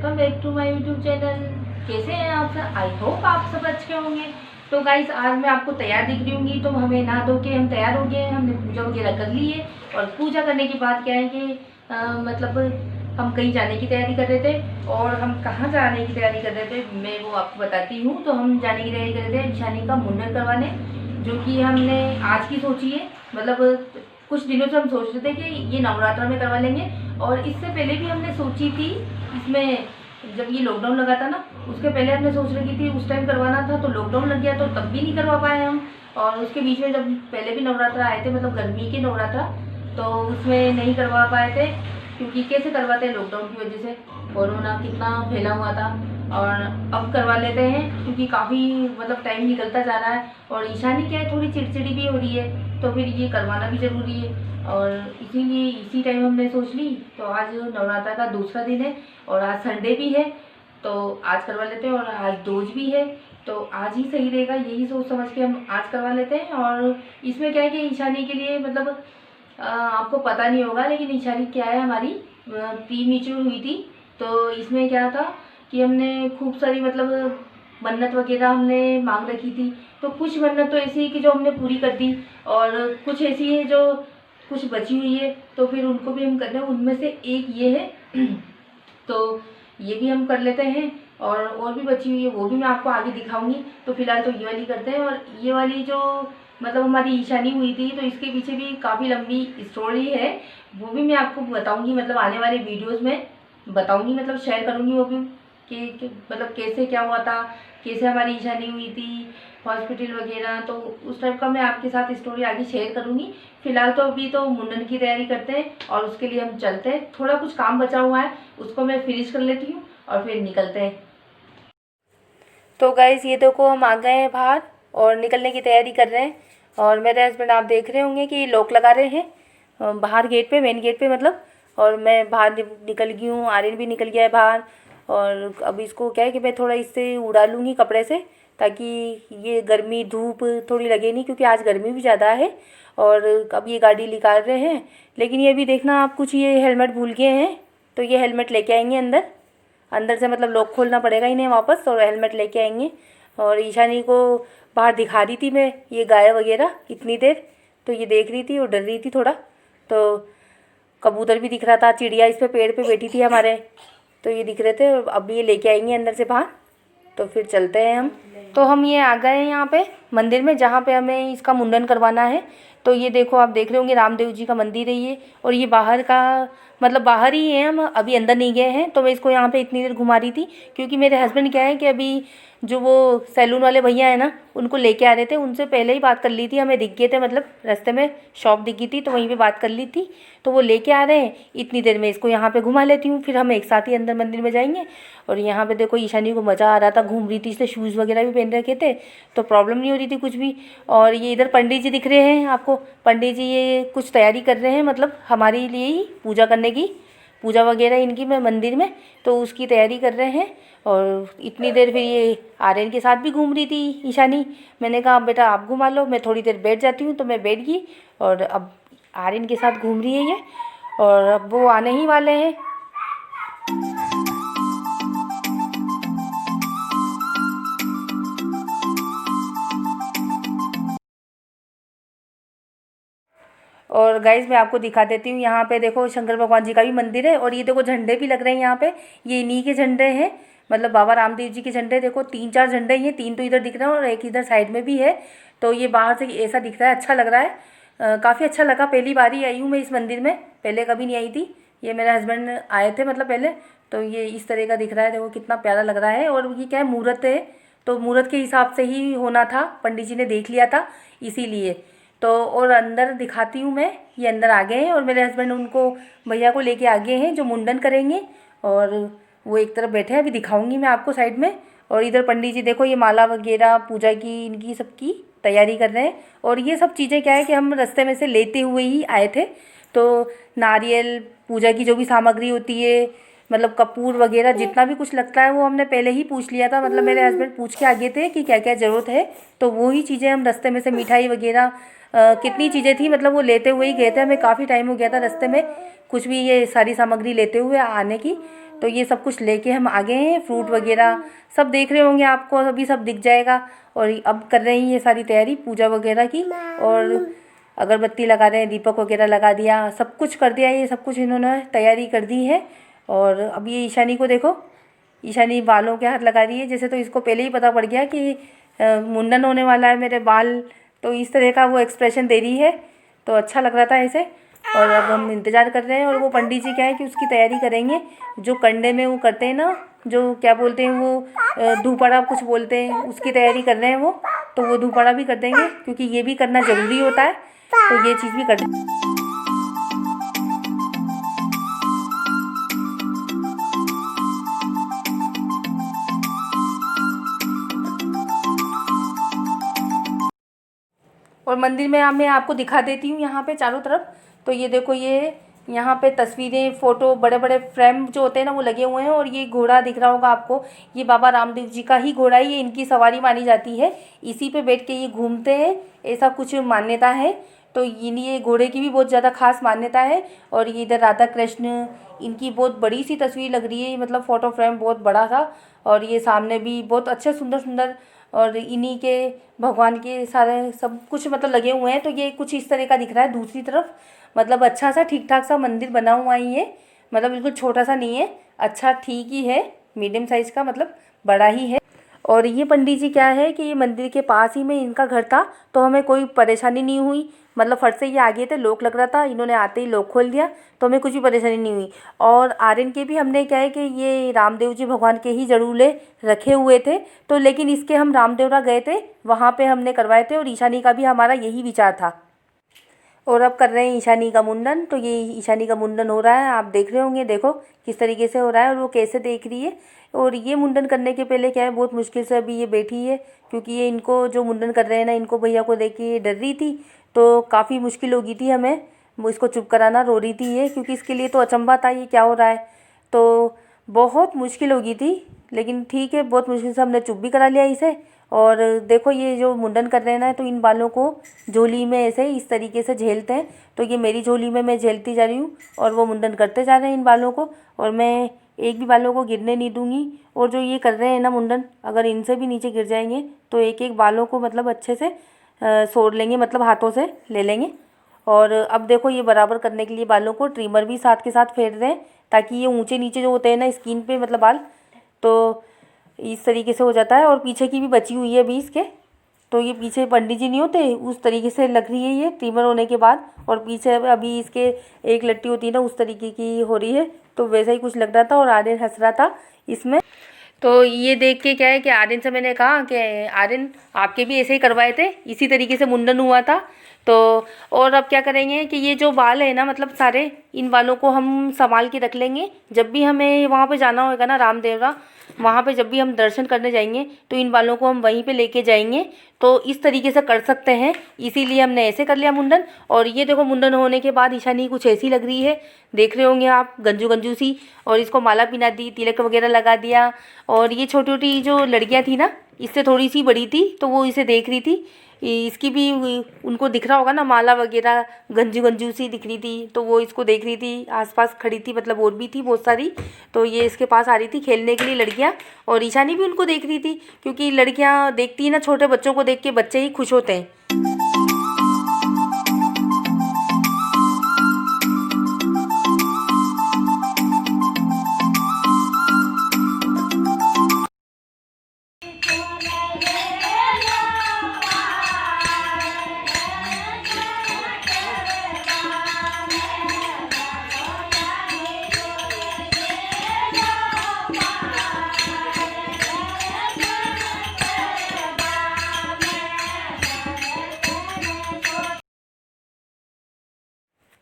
Welcome back to my YouTube channel. कैसे हैं आप सब? आई होप आप सब अच्छे होंगे। तो गाइस, आज मैं आपको तैयार दिख रही होंगी। तो हमें नहा धो के हम तैयार हो गए हैं, हमने पूजा वगैरह कर ली है। और पूजा करने के बाद क्या है कि मतलब हम कहीं जाने की तैयारी कर रहे थे। और हम कहाँ जाने की तैयारी कर रहे थे मैं वो आपको बताती हूँ। तो हम जाने की तैयारी कर रहे थे ईशानी का मुंडन करवाने, जो कि हमने आज की सोची है। मतलब कुछ दिनों से हम सोच रहे थे कि ये नवरात्र में करवा लेंगे। और इससे पहले भी हमने सोची थी, इसमें जब ये लॉकडाउन लगा था ना, उसके पहले हमने सोच रखी थी उस टाइम करवाना था। तो लॉकडाउन लग गया तो तब भी नहीं करवा पाए हम। और उसके बीच में जब पहले भी नवरात्र आए थे, मतलब गर्मी के नवरात्र, तो उसमें नहीं करवा पाए थे। क्योंकि कैसे करवाते हैं, लॉकडाउन की वजह से कोरोना कितना फैला हुआ था। और अब करवा लेते हैं क्योंकि काफ़ी मतलब टाइम निकलता जा रहा है। और ईशानी क्या है, थोड़ी चिड़चिड़ी भी हो रही है, तो फिर ये करवाना भी ज़रूरी है। और इसीलिए इसी टाइम हमने सोच ली। तो आज नवरात्र का दूसरा दिन है और आज संडे भी है, तो आज करवा लेते हैं। और आज दोज भी है, तो आज ही सही रहेगा, यही सोच समझ के हम आज करवा लेते हैं। और इसमें क्या है कि ईशानी के लिए मतलब आपको पता नहीं होगा, लेकिन ईशानी क्या है, हमारी प्री मैच्योर हुई थी। तो इसमें क्या था कि हमने खूब सारी मतलब मन्नत वगैरह हमने मांग रखी थी। तो कुछ मन्नत तो ऐसी है कि जो हमने पूरी कर दी, और कुछ ऐसी है जो कुछ बची हुई है, तो फिर उनको भी हम कर रहे हैं। उनमें से एक ये है तो ये भी हम कर लेते हैं। और भी बची हुई है, वो भी मैं आपको आगे दिखाऊंगी। तो फिलहाल तो ये वाली करते हैं। और ये वाली जो मतलब हमारी ईशानी हुई थी, तो इसके पीछे भी काफ़ी लंबी स्टोरी है, वो भी मैं आपको बताऊंगी। मतलब आने वाले वीडियोस में बताऊंगी, मतलब शेयर करूंगी वो भी कि मतलब कैसे क्या हुआ था, कैसे हमारी ईशानी हुई थी, हॉस्पिटल वगैरह। तो उस टाइप का मैं आपके साथ स्टोरी आगे शेयर करूंगी। फिलहाल तो अभी तो मुंडन की तैयारी करते हैं और उसके लिए हम चलते हैं। थोड़ा कुछ काम बचा हुआ है, उसको मैं फिनिश कर लेती हूँ और फिर निकलते हैं। तो गाइस, ये देखो हम आ गए हैं बाहर और निकलने की तैयारी कर रहे हैं। और मेरे हस्बैंड आप देख रहे होंगे कि लॉक लगा रहे हैं बाहर गेट पे, मेन गेट पे मतलब। और मैं बाहर निकल गई हूँ, आर्यन भी निकल गया है बाहर। और अब इसको क्या है कि मैं थोड़ा इससे उड़ा लूँगी कपड़े से, ताकि ये गर्मी धूप थोड़ी लगे नहीं, क्योंकि आज गर्मी भी ज़्यादा है। और अब ये गाड़ी निकाल रहे हैं, लेकिन ये भी देखना आप, कुछ ये हेलमेट भूल गए हैं, तो ये हेलमेट लेके आएंगे अंदर। अंदर से मतलब लॉक खोलना पड़ेगा इन्हें वापस, और हेलमेट लेके आएंगे। और ईशानी को बाहर दिखा रही थी मैं ये गाय वगैरह इतनी देर, तो ये देख रही थी और डर रही थी थोड़ा। तो कबूतर भी दिख रहा था, चिड़िया इस पे पेड़ पे बैठी थी हमारे, तो ये दिख रहे थे। अब ये लेके आएंगे अंदर से बाहर, तो फिर चलते हैं हम। तो हम ये आ गए हैं यहाँ पे मंदिर में, जहाँ पे हमें इसका मुंडन करवाना है। तो ये देखो, आप देख रहे होंगे रामदेव जी का मंदिर है ये। और ये बाहर का मतलब बाहर ही है, हम अभी अंदर नहीं गए हैं। तो मैं इसको यहाँ पे इतनी देर घुमा रही थी, क्योंकि मेरे हस्बैंड क्या है कि अभी जो वो सैलून वाले भैया है ना, उनको लेके आ रहे थे। उनसे पहले ही बात कर ली थी, हमें दिख गए थे, मतलब रास्ते में शॉप दिख गई थी, तो वहीं पे बात कर ली थी। तो वो लेके आ रहे हैं, इतनी देर में इसको यहाँ पे घुमा लेती हूँ, फिर हम एक साथ ही अंदर मंदिर में जाएंगे। और यहाँ पे देखो ईशानी को मज़ा आ रहा था, घूम रही थी, इसने शूज़ वगैरह भी पहन रखे थे, तो प्रॉब्लम नहीं हो रही थी कुछ भी। और ये इधर पंडित जी दिख रहे हैं आपको, पंडित जी ये कुछ तैयारी कर रहे हैं, मतलब हमारे लिए ही पूजा करने की, पूजा वगैरह इनकी मैं मंदिर में, तो उसकी तैयारी कर रहे हैं। और इतनी देर फिर ये आर्यन के साथ भी घूम रही थी ईशानी। मैंने कहा बेटा आप घुमा लो, मैं थोड़ी देर बैठ जाती हूँ, तो मैं बैठ गई। और अब आर्यन के साथ घूम रही है ये, और अब वो आने ही वाले हैं। और गाइज मैं आपको दिखा देती हूँ, यहाँ पे देखो शंकर भगवान जी का भी मंदिर है। और ये देखो झंडे भी लग रहे हैं यहाँ पे, ये इन्हीं के झंडे हैं, मतलब बाबा रामदेव जी के झंडे। देखो 3-4 झंडे हैं, 3 तो इधर दिख रहे हैं और एक इधर साइड में भी है। तो ये बाहर से ऐसा दिख रहा है, अच्छा लग रहा है, काफ़ी अच्छा लगा। पहली बार ही आई हूँ मैं इस मंदिर में, पहले कभी नहीं आई थी। ये मेरे हस्बैंड आए थे मतलब पहले, तो ये इस तरह का दिख रहा है, देखो कितना प्यारा लग रहा है। और ये क्या है, मुहूर्त है, तो मुहूर्त के हिसाब से ही होना था, पंडित जी ने देख लिया था इसीलिए। तो और अंदर दिखाती हूँ मैं, ये अंदर आ गए हैं और मेरे हस्बैंड उनको भैया को लेके आ गए हैं जो मुंडन करेंगे। और वो एक तरफ बैठे हैं, अभी दिखाऊंगी मैं आपको साइड में। और इधर पंडित जी देखो, ये माला वगैरह पूजा की इनकी सबकी तैयारी कर रहे हैं। और ये सब चीज़ें क्या है कि हम रास्ते में से लेते हुए ही आए थे। तो नारियल, पूजा की जो भी सामग्री होती है, मतलब कपूर वगैरह जितना भी कुछ लगता है, वो हमने पहले ही पूछ लिया था, मतलब मेरे हस्बैंड पूछ के आगे थे कि क्या क्या ज़रूरत है। तो वो ही चीज़ें हम रास्ते में से, मिठाई वगैरह कितनी चीज़ें थी, मतलब वो लेते हुए ही गए थे। हमें काफ़ी टाइम हो गया था रास्ते में कुछ भी ये सारी सामग्री लेते हुए आने की। तो ये सब कुछ लेके हम आ गए हैं। फ्रूट वगैरह सब देख रहे होंगे, आपको अभी सब दिख जाएगा। और अब कर रहे हैं ये सारी तैयारी पूजा वगैरह की, और अगरबत्ती लगा रहे हैं, दीपक वगैरह लगा दिया, सब कुछ कर दिया। ये सब कुछ इन्होंने तैयारी कर दी है। और अब ये ईशानी को देखो, ईशानी बालों के हाथ लगा रही है। जैसे तो इसको पहले ही पता पड़ गया कि मुंडन होने वाला है मेरे बाल, तो इस तरह का वो एक्सप्रेशन दे रही है, तो अच्छा लग रहा था ऐसे। और अब हम इंतज़ार कर रहे हैं। और वो पंडित जी क्या है कि उसकी तैयारी करेंगे, जो कंडे में वो करते हैं ना, जो क्या बोलते हैं वो, धूपड़ा कुछ बोलते हैं, उसकी तैयारी कर रहे हैं वो। तो वो धूपड़ा भी कर देंगे, क्योंकि ये भी करना ज़रूरी होता है, तो ये चीज़ भी कर देंगे। और मंदिर में मैं आपको दिखा देती हूँ यहाँ पे चारों तरफ। तो ये देखो, ये यहाँ पे तस्वीरें, फ़ोटो, बड़े बड़े फ्रेम जो होते हैं ना वो लगे हुए हैं। और ये घोड़ा दिख रहा होगा आपको, ये बाबा रामदेव जी का ही घोड़ा है, ये इनकी सवारी मानी जाती है। इसी पे बैठ के ये घूमते हैं, ऐसा कुछ मान्यता है। तो ये घोड़े की भी बहुत ज़्यादा खास मान्यता है। और ये इधर राधा कृष्ण, इनकी बहुत बड़ी सी तस्वीर लग रही है, मतलब फ़ोटो फ्रेम बहुत बड़ा था। और ये सामने भी बहुत अच्छे सुंदर सुंदर, और इन्हीं के भगवान के सारे सब कुछ मतलब लगे हुए हैं। तो ये कुछ इस तरह का दिख रहा है दूसरी तरफ, मतलब अच्छा सा ठीक ठाक सा मंदिर बना हुआ है ये, मतलब बिल्कुल छोटा सा नहीं है, अच्छा ठीक ही है, मीडियम साइज़ का, मतलब बड़ा ही है। और ये पंडित जी क्या है कि ये मंदिर के पास ही में इनका घर था, तो हमें कोई परेशानी नहीं हुई। मतलब फट से ये आगे थे, लॉक लग रहा था, इन्होंने आते ही लॉक खोल दिया, तो हमें कुछ भी परेशानी नहीं हुई। और आर्यन के भी हमने क्या है कि ये रामदेव जी भगवान के ही जड़ूले रखे हुए थे, तो लेकिन इसके हम रामदेवरा गए थे, वहाँ पे हमने करवाए थे। और ईशानी का भी हमारा यही विचार था। और अब कर रहे हैं ईशानी का मुंडन। तो ये ईशानी का मुंडन हो रहा है, आप देख रहे होंगे, देखो किस तरीके से हो रहा है और वो कैसे देख रही है। और ये मुंडन करने के पहले क्या है, बहुत मुश्किल से अभी ये बैठी है, क्योंकि ये इनको जो मुंडन कर रहे हैं ना, इनको भैया को देख के ये डर रही थी, तो काफ़ी मुश्किल हो गई थी हमें वो इसको चुप कराना। रो रही थी ये, क्योंकि इसके लिए तो अचंभा था ये क्या हो रहा है, तो बहुत मुश्किल हो गई थी। लेकिन ठीक है, बहुत मुश्किल से हमने चुप भी करा लिया इसे। और देखो ये जो मुंडन कर रहे हैं ना, तो इन बालों को झोली में ऐसे इस तरीके से झेलते हैं। तो ये मेरी झोली में मैं झेलती जा रही हूँ, और वो मुंडन करते जा रहे हैं इन बालों को, और मैं एक भी बालों को गिरने नहीं दूंगी। और जो ये कर रहे हैं ना मुंडन, अगर इनसे भी नीचे गिर जाएंगे तो एक एक बालों को मतलब अच्छे से सोड़ लेंगे, मतलब हाथों से ले लेंगे। और अब देखो ये बराबर करने के लिए बालों को ट्रिमर भी साथ के साथ फेर रहे हैं, ताकि ये ऊंचे नीचे जो होते हैं ना स्किन पे, मतलब बाल, तो इस तरीके से हो जाता है। और पीछे की भी बची हुई है अभी इसके, तो ये पीछे पंडित जी नहीं होते उस तरीके से लग रही है ये ट्रिमर होने के बाद। और पीछे अभी इसके एक लट्टी होती है ना, उस तरीके की हो रही है, तो वैसा ही कुछ लग रहा था। और आर्यन हंस रहा था इसमें। तो ये देख के क्या है कि आर्यन से मैंने कहा कि आर्यन आपके भी ऐसे ही करवाए थे, इसी तरीके से मुंडन हुआ था। तो और अब क्या करेंगे कि ये जो बाल है ना, मतलब सारे इन बालों को हम संभाल के रख लेंगे। जब भी हमें वहाँ पे जाना होगा ना रामदेवरा, वहाँ पे जब भी हम दर्शन करने जाएंगे, तो इन बालों को हम वहीं पे लेके जाएंगे। तो इस तरीके से कर सकते हैं, इसीलिए हमने ऐसे कर लिया मुंडन। और ये देखो मुंडन होने के बाद ईशानी कुछ ऐसी लग रही है, देख रहे होंगे आप, गंजू गंजू सी। और इसको माला पहना दी, तिलक वगैरह लगा दिया। और ये छोटी छोटी जो लड़कियाँ थी ना, इससे थोड़ी सी बड़ी थी, तो वो इसे देख रही थी, इसकी भी उनको दिख रहा होगा ना माला वगैरह, गंजू गंजू सी दिख रही थी, तो वो इसको देख रही थी, आसपास खड़ी थी, मतलब और भी थी बहुत सारी। तो ये इसके पास आ रही थी खेलने के लिए लड़कियां, और ईशानी भी उनको देख रही थी, क्योंकि लड़कियां देखती है ना, छोटे बच्चों को देख के बच्चे ही खुश होते हैं।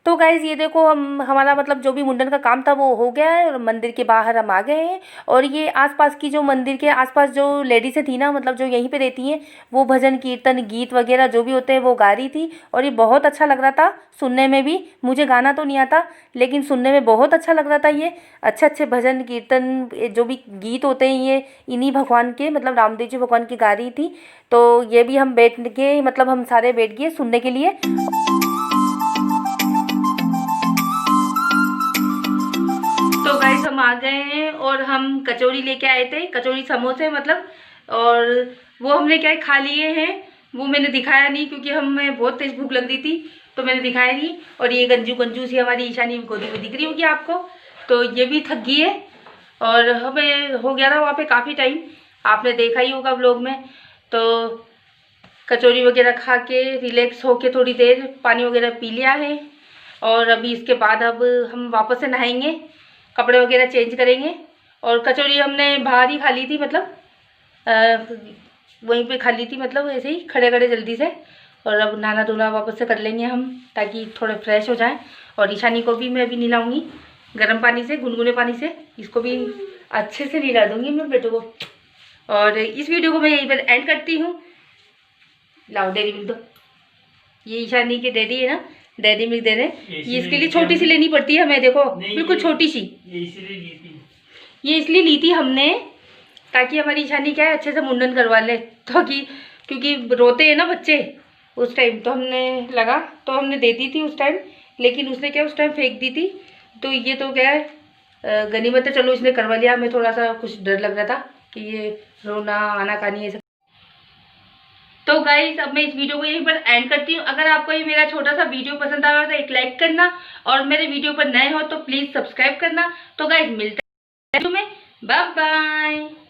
तो गाइज़ ये देखो, हम हमारा मतलब जो भी मुंडन का काम था वो हो गया है, और मंदिर के बाहर हम आ गए हैं। और ये आसपास की जो मंदिर के आसपास जो लेडीज़ें थी ना, मतलब जो यहीं पे रहती हैं, वो भजन कीर्तन गीत वगैरह जो भी होते हैं वो गा रही थी। और ये बहुत अच्छा लग रहा था सुनने में भी, मुझे गाना तो नहीं आता, लेकिन सुनने में बहुत अच्छा लग रहा था। ये अच्छे अच्छे भजन कीर्तन जो भी गीत होते हैं, ये इन्हीं भगवान के, मतलब रामदेव जी भगवान की गा रही थी। तो ये भी हम बैठ के, मतलब हम सारे बैठ गए सुनने के लिए। तो गाइस हम आ गए हैं, और हम कचौरी लेके आए थे, कचौरी समोसे मतलब, और वो हमने क्या खा लिए हैं। वो मैंने दिखाया नहीं क्योंकि हमें बहुत तेज भूख लग रही थी, तो मैंने दिखाया नहीं। और ये गंजू सी हमारी ईशानी गोदी में दिख रही होगी आपको, तो ये भी थक गई है। और हमें हो गया था वहाँ पे काफ़ी टाइम, आपने देखा ही होगा व्लॉग में। तो कचौरी वगैरह खा के रिलैक्स होके थोड़ी देर पानी वगैरह पी लिया है। और अभी इसके बाद अब हम वापस से नहाएंगे, कपड़े वगैरह चेंज करेंगे। और कचौरी हमने बाहर ही खा ली थी, मतलब वहीं पे खा ली थी, मतलब ऐसे ही खड़े खड़े जल्दी से। और अब नहाना धोना वापस से कर लेंगे हम, ताकि थोड़े फ्रेश हो जाएं। और ईशानी को भी मैं अभी नहलाऊंगी गर्म पानी से, गुनगुने पानी से, इसको भी अच्छे से नहला दूंगी मैं बेटों को। और इस वीडियो को मैं यहीं पर एंड करती हूँ। लाओ डेयरी मिल्क दो, ये ईशानी के डैडी है ना, डेयरी मिल्क दे रहे हैं। ये इसके लिए छोटी सी लेनी पड़ती है हमें, देखो बिल्कुल छोटी सी। ये इसलिए ली थी हमने ताकि हमारी ईशानी क्या है अच्छे से मुंडन करवा ले, तो क्योंकि रोते हैं ना बच्चे उस टाइम, तो हमने लगा तो हमने दे दी थी उस टाइम, लेकिन उसने क्या उस टाइम फेंक दी थी। तो ये तो क्या है गनीमत है, चलो इसने करवा लिया। हमें थोड़ा सा कुछ डर लग रहा था कि ये रोना आनाकानी ये सब। तो गाइस अब मैं इस वीडियो को यहीं पर एंड करती हूँ। अगर आपको ये मेरा छोटा सा वीडियो पसंद आया तो एक लाइक करना, और मेरे वीडियो पर नए हो तो प्लीज़ सब्सक्राइब करना। तो गाइस मिलते हैं, बाय बाय।